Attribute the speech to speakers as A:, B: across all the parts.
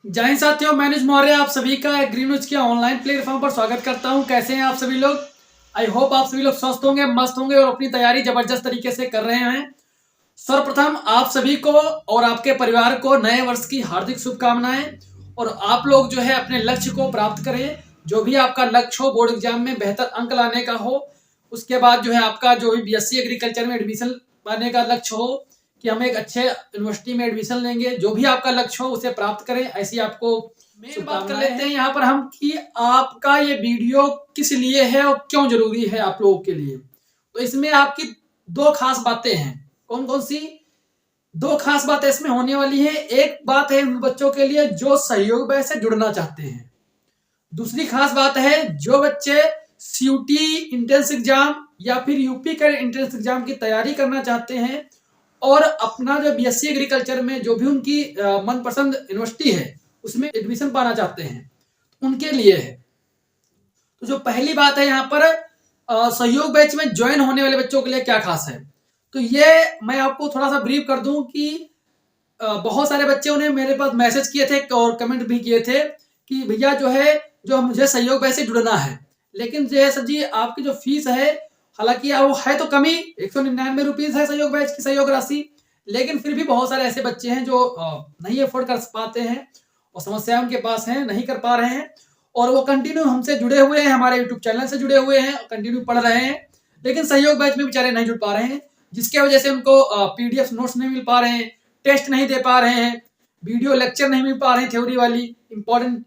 A: जय हिंद साथियों, मैं अनुज मौर्य आप सभी का ग्रीन न्यूज के ऑनलाइन प्लेटफॉर्म पर स्वागत करता हूं। कैसे हैं आप सभी लोग? आई होप आप सभी लोग स्वस्थ होंगे, मस्त होंगे और अपनी तैयारी जबरदस्त तरीके से कर रहे हैं। सर्वप्रथम आप सभी को और आपके परिवार को नए वर्ष की हार्दिक शुभकामनाएं। और आप लोग जो है अपने लक्ष्य को प्राप्त करें। जो भी आपका लक्ष्य हो, बोर्ड एग्जाम में बेहतर अंक लाने का हो, उसके बाद जो है आपका जो भी बीएससी एग्रीकल्चर में एडमिशन पाने का लक्ष्य हो कि हम एक अच्छे यूनिवर्सिटी में एडमिशन लेंगे, जो भी आपका लक्ष्य हो उसे प्राप्त करें, ऐसी आपको मेन बात कर लेते हैं यहाँ पर हम कि आपका ये वीडियो किस लिए है और क्यों जरूरी है आप लोगों के लिए। तो इसमें आपकी दो खास बातें हैं। कौन कौन सी दो खास बातें इसमें होने वाली है? एक बात है उन बच्चों के लिए जो सहयोग बैच से जुड़ना चाहते हैं। दूसरी खास बात है जो बच्चे सीयूटी इंट्रेंस एग्जाम या फिर यूपी का इंट्रेंस एग्जाम की तैयारी करना चाहते हैं और अपना जो बीएससी एग्रीकल्चर में जो भी उनकी मनपसंद यूनिवर्सिटी है उसमें एडमिशन पाना चाहते हैं, उनके लिए है। तो जो पहली बात है यहाँ पर सहयोग बैच में ज्वाइन होने वाले बच्चों के लिए क्या खास है, तो ये मैं आपको थोड़ा सा ब्रीफ कर दूं कि बहुत सारे बच्चों ने मेरे पास मैसेज किए थे और कमेंट भी किए थे कि भैया जो है जो मुझे सहयोग बैच से जुड़ना है, लेकिन जय सर जी आपकी जो फीस है, हालांकि वो है तो कमी 199 रुपीज है सहयोग बैच की सहयोग राशि, लेकिन फिर भी बहुत सारे ऐसे बच्चे हैं जो नहीं अफोर्ड कर पाते हैं और समस्याएं उनके पास हैं, नहीं कर पा रहे हैं और वो कंटिन्यू हमसे जुड़े हुए हैं, हमारे यूट्यूब चैनल से जुड़े हुए हैं, कंटिन्यू पढ़ रहे हैं, लेकिन सहयोग बैच में बेचारे नहीं जुड़ पा रहे हैं, जिसके वजह से उनको पीडीएफ नोट्स नहीं मिल पा रहे हैं, टेस्ट नहीं दे पा रहे हैं, वीडियो लेक्चर नहीं मिल पा रहे हैं थ्योरी वाली इंपॉर्टेंट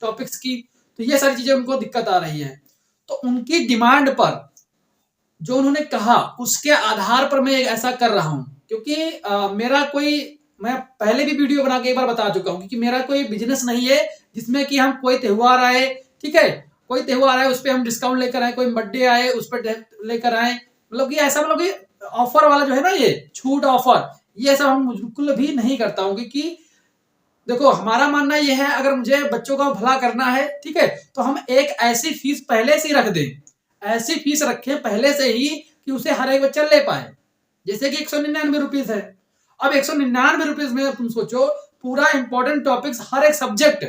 A: टॉपिक्स की। तो ये सारी चीजें उनको दिक्कत आ रही है। तो उनकी डिमांड पर जो उन्होंने कहा उसके आधार पर मैं ऐसा कर रहा हूं, क्योंकि मेरा कोई, मैं पहले भी वीडियो बना के एक बार बता चुका हूं, क्योंकि मेरा कोई बिजनेस नहीं है जिसमें कि हम कोई त्योहार आए, ठीक है, कोई त्योहार आए उस पर हम डिस्काउंट लेकर आए, कोई बर्थडे आए उस पर लेकर आए, मतलब कि ऐसा, मतलब कि ऑफर वाला जो है ना, ये छूट ऑफर, ये सब हम बिल्कुल भी नहीं करता हूं। क्योंकि देखो हमारा मानना यह है अगर मुझे बच्चों का भला करना है, ठीक है, तो हम एक ऐसी फीस पहले से ही रख दें, ऐसी फीस रखें पहले से ही कि उसे हर एक बच्चा ले पाए। जैसे कि 199 रुपीज है। अब 199 रुपीज में तुम सोचो पूरा इंपॉर्टेंट टॉपिक्स, हर एक सब्जेक्ट,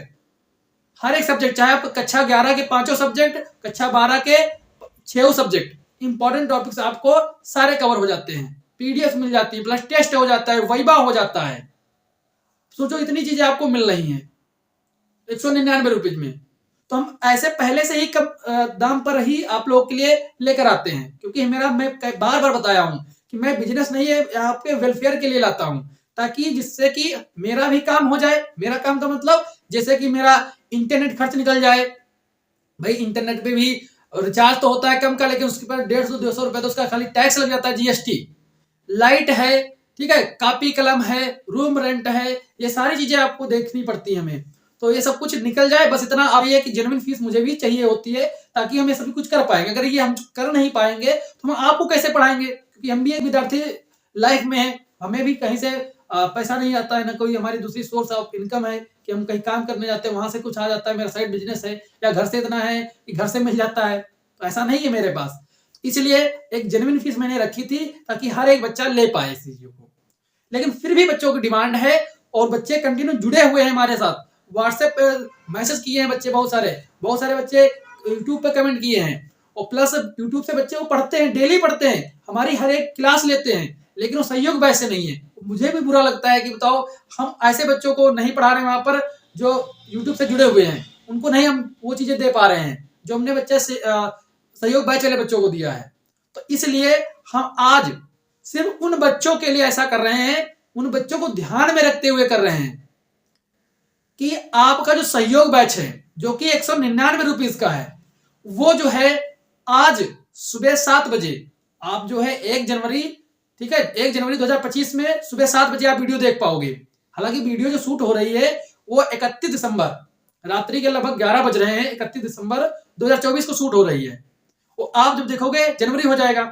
A: चाहे आप कक्षा 11 के 5 सब्जेक्ट, कक्षा 12 के 6 सब्जेक्ट, इंपॉर्टेंट टॉपिक्स आपको सारे कवर हो जाते हैं, पीडीएफ मिल जाती है, प्लस टेस्ट हो जाता है, वाइवा हो जाता है। सोचो इतनी चीजें आपको मिल रही हैं 199 रुपीज में। तो हम ऐसे पहले से ही कम दाम पर ही आप लोगों के लिए लेकर आते हैं, क्योंकि मैं बार बार बताया हूं कि मैं बिजनेस नहीं है, आपके वेलफेयर के लिए लाता हूं, ताकि जिससे कि मेरा भी काम हो जाए। मेरा काम का मतलब जैसे कि मेरा इंटरनेट खर्च निकल जाए। भाई इंटरनेट पे भी रिचार्ज तो होता है कम का, लेकिन उसके पर 150-200 रुपए तो उसका खाली टैक्स लग जाता है, जीएसटी। लाइट है, ठीक है, कापी कलम है, रूम रेंट है, ये सारी चीजें आपको देखनी पड़ती है हमें। तो ये सब कुछ निकल जाए, बस इतना अब ये कि जेन्युइन फीस मुझे भी चाहिए होती है, ताकि हम ये सभी कुछ कर पाएंगे। अगर ये हम कर नहीं पाएंगे तो हम आपको कैसे पढ़ाएंगे, क्योंकि हम भी एक विद्यार्थी लाइफ में है, हमें भी कहीं से पैसा नहीं आता है, ना कोई हमारी दूसरी सोर्स ऑफ इनकम है कि हम कहीं काम करने जाते हैं वहां से कुछ आ जाता है, मेरा साइड बिजनेस है, या घर से इतना है कि घर से मिल जाता है, तो ऐसा नहीं है मेरे पास। इसलिए एक जेन्युइन फीस मैंने रखी थी ताकि हर एक बच्चा ले पाए इस चीजों को। लेकिन फिर भी बच्चों की डिमांड है और बच्चे कंटिन्यू जुड़े हुए हैं हमारे साथ, व्हाट्सएप पे मैसेज किए हैं बच्चे, बहुत सारे बच्चे यूट्यूब पे कमेंट किए हैं, और प्लस यूट्यूब से बच्चे वो पढ़ते हैं, डेली पढ़ते हैं, हमारी हर एक क्लास लेते हैं, लेकिन वो सहयोग बैच से नहीं है। मुझे भी बुरा लगता है कि बताओ हम ऐसे बच्चों को नहीं पढ़ा रहे हैं वहां पर जो यूट्यूब से जुड़े हुए हैं, उनको नहीं हम वो चीजें दे पा रहे हैं जो हमने बच्चे से सहयोग बैच वाले बच्चों को दिया है। तो इसलिए हम आज सिर्फ उन बच्चों के लिए ऐसा कर रहे हैं, उन बच्चों को ध्यान में रखते हुए कर रहे हैं कि आपका जो सहयोग बैच है जो कि 199 रुपीज का है, वो जो है आज सुबह 7 बजे आप जो है 1 जनवरी, ठीक है, 1 जनवरी 2025 में सुबह 7 बजे आप वीडियो देख पाओगे। हालांकि वीडियो जो शूट हो रही है वो 31 दिसंबर रात्रि के लगभग 11 बज रहे हैं, 31 दिसंबर 2024 को शूट हो रही है। वो आप जब देखोगे जनवरी हो जाएगा।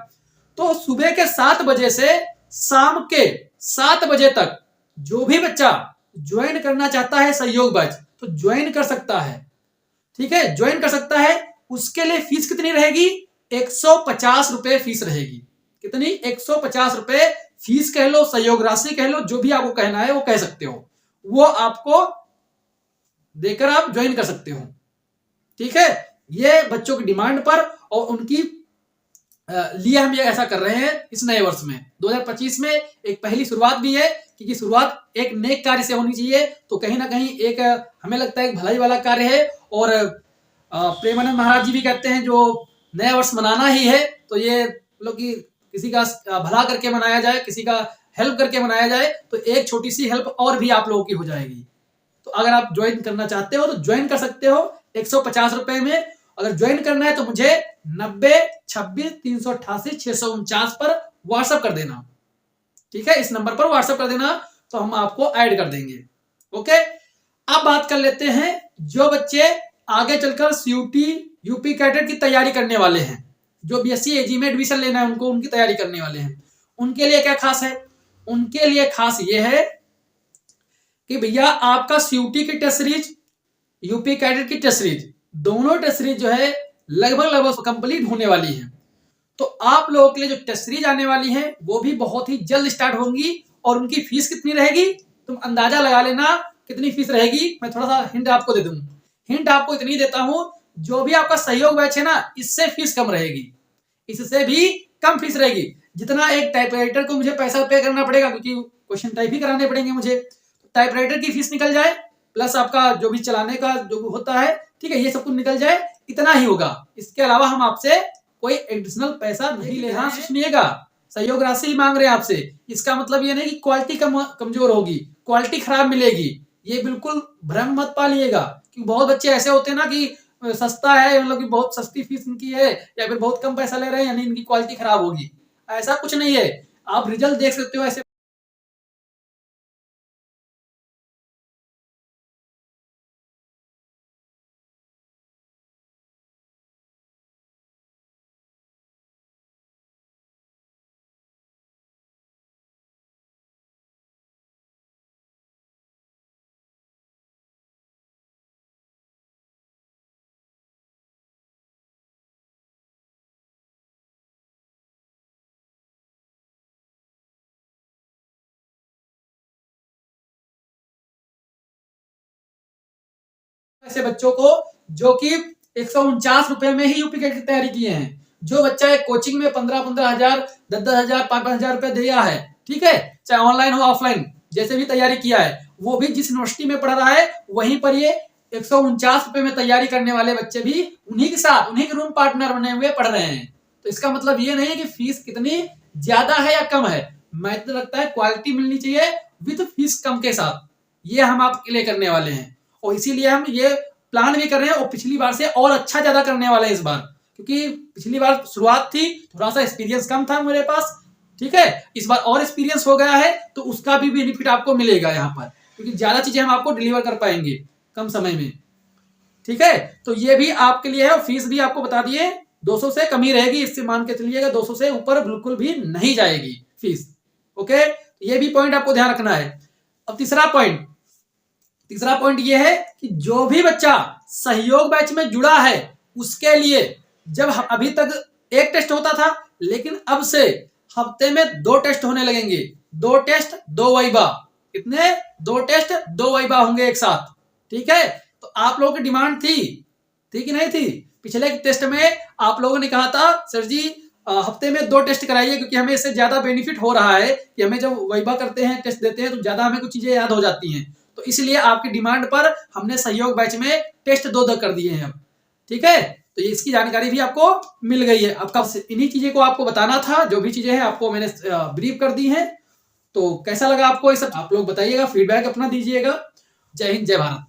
A: तो सुबह के 7 बजे से शाम के 7 बजे तक जो भी बच्चा ज्वाइन करना चाहता है सहयोग बैच, तो ज्वाइन कर सकता है, ठीक है, ज्वाइन कर सकता है। उसके लिए फीस कितनी रहेगी? 150 रुपए फीस रहेगी। कितनी? 150 रुपए फीस कह लो, सहयोग राशि कह लो, जो भी आपको कहना है वो कह सकते हो। वो आपको देकर आप ज्वाइन कर सकते हो। ठीक है, ये बच्चों की डिमांड पर और उनकी लिए हम ये ऐसा कर रहे हैं इस नए वर्ष में 2025 में। एक पहली शुरुआत भी है, क्योंकि शुरुआत एक नेक कार्य से होनी चाहिए। तो कहीं ना कहीं एक हमें लगता है एक भलाई वाला कार्य है। और प्रेमानंद महाराज जी भी कहते हैं जो नया वर्ष मनाना ही है तो ये मतलब कि किसी का भला करके मनाया जाए, किसी का हेल्प करके मनाया जाए, तो एक छोटी सी हेल्प और भी आप लोगों की हो जाएगी। तो अगर आप ज्वाइन करना चाहते हो तो ज्वाइन कर सकते हो 150 रुपए में। अगर ज्वाइन करना है तो मुझे 90 26 388 649 पर व्हाट्सएप कर देना। ठीक है, इस नंबर पर व्हाट्सएप कर देना तो हम आपको ऐड कर देंगे। ओके, अब बात कर लेते हैं जो बच्चे आगे चलकर सीयूटी यूपी कैडेट की तैयारी करने वाले हैं, जो बीएससी एजी में एडमिशन लेना है उनको, उनकी तैयारी करने वाले हैं, उनके लिए क्या खास है। उनके लिए खास ये है कि भैया आपका सीयूटी की टेस्ट सीरीज, यूपी कैडेट की टेस्ट सीरीज, दोनों टेस्ट सीरीज जो है लगभग कंप्लीट होने वाली है। तो आप लोगों के लिए जो टेस्ट सीरीज आने वाली है वो भी बहुत ही जल्द स्टार्ट होंगी। और उनकी फीस कितनी रहेगी तुम अंदाजा लगा लेना कितनी फीस रहेगी। मैं थोड़ा सा हिंट आपको दे दूं, हिंट आपको इतनी देता हूं, जो भी आपका सहयोग बैच है ना इससे फीस कम रहेगी, इससे भी कम फीस रहेगी। जितना एक टाइपराइटर को मुझे पैसा पे करना पड़ेगा क्योंकि क्वेश्चन टाइप ही कराने पड़ेंगे मुझे, टाइपराइटर की फीस निकल जाए प्लस आपका जो भी चलाने का जो होता है, ठीक है, ये सब कुछ निकल जाए, इतना ही होगा। इसके अलावा हम आपसे कोई एडिशनल पैसा नहीं ले रहे हैं। सुनिएगा, सहयोग राशि ही मांग रहे हैं आपसे। इसका मतलब ये नहीं कि क्वालिटी कमजोर होगी, क्वालिटी खराब मिलेगी, ये बिल्कुल भ्रम मत पालिएगा। क्योंकि बहुत बच्चे ऐसे होते हैं ना कि सस्ता है, मतलब कि बहुत सस्ती फीस इनकी है या फिर बहुत कम पैसा ले रहे हैं यानी इनकी क्वालिटी खराब होगी। ऐसा कुछ नहीं है, आप रिजल्ट देख सकते हो। ऐसे ऐसे बच्चों को जो कि 149 रुपए में ही यूपी कैट की तैयारी किए हैं, जो बच्चा एक कोचिंग में 15-15 हजार 10-10 हजार 5-5 हजार रुपए दिया है, ठीक है, चाहे ऑनलाइन हो ऑफलाइन जैसे भी तैयारी किया है, वो भी जिस यूनिवर्सिटी में पढ़ रहा है वहीं पर ये 149 रुपए में तैयारी करने वाले बच्चे भी उन्हीं के साथ उन्हीं के रूम पार्टनर बने हुए पढ़ रहे हैं। तो इसका मतलब ये नहीं है कि फीस कितनी ज्यादा है या कम है, मैं तो लगता है क्वालिटी मिलनी चाहिए विद फीस कम के साथ, ये हम आपके लिए करने वाले हैं। और इसीलिए हम ये प्लान भी कर रहे हैं और पिछली बार से और अच्छा ज्यादा करने वाले हैं इस बार, क्योंकि पिछली बार शुरुआत थी, थोड़ा सा एक्सपीरियंस कम था मेरे पास, ठीक है, इस बार और एक्सपीरियंस हो गया है तो उसका भी बेनिफिट आपको मिलेगा यहाँ पर, क्योंकि ज्यादा चीजें हम आपको डिलीवर कर पाएंगे कम समय में। ठीक है, तो ये भी आपके लिए है। और फीस भी आपको बता दिए 200 से कम ही रहेगी, इससे मान के चलिएगा 200 से ऊपर बिल्कुल भी नहीं जाएगी फीस। ओके, ये भी पॉइंट आपको ध्यान रखना है। अब तीसरा पॉइंट ये है कि जो भी बच्चा सहयोग बैच में जुड़ा है उसके लिए, जब अभी तक एक टेस्ट होता था लेकिन अब से हफ्ते में 2 टेस्ट होने लगेंगे, 2 टेस्ट 2 वाइबा। कितने? 2 टेस्ट 2 वाइबा होंगे एक साथ। ठीक है, तो आप लोगों की डिमांड थी कि नहीं थी? पिछले टेस्ट में आप लोगों ने कहा था सर जी हफ्ते में 2 टेस्ट कराइए, क्योंकि हमें इससे ज्यादा बेनिफिट हो रहा है कि हमें जब वाइबा करते हैं, टेस्ट देते हैं तो ज्यादा हमें कुछ चीजें याद हो जाती हैं। तो इसलिए आपकी डिमांड पर हमने सहयोग बैच में टेस्ट 2 कर दिए हैं अब। ठीक है, तो ये इसकी जानकारी भी आपको मिल गई है। आपका इन्हीं चीजें को आपको बताना था, जो भी चीजें हैं आपको मैंने ब्रीफ कर दी हैं। तो कैसा लगा आपको ये सब, आप लोग बताइएगा, फीडबैक अपना दीजिएगा। जय हिंद, जय भारत।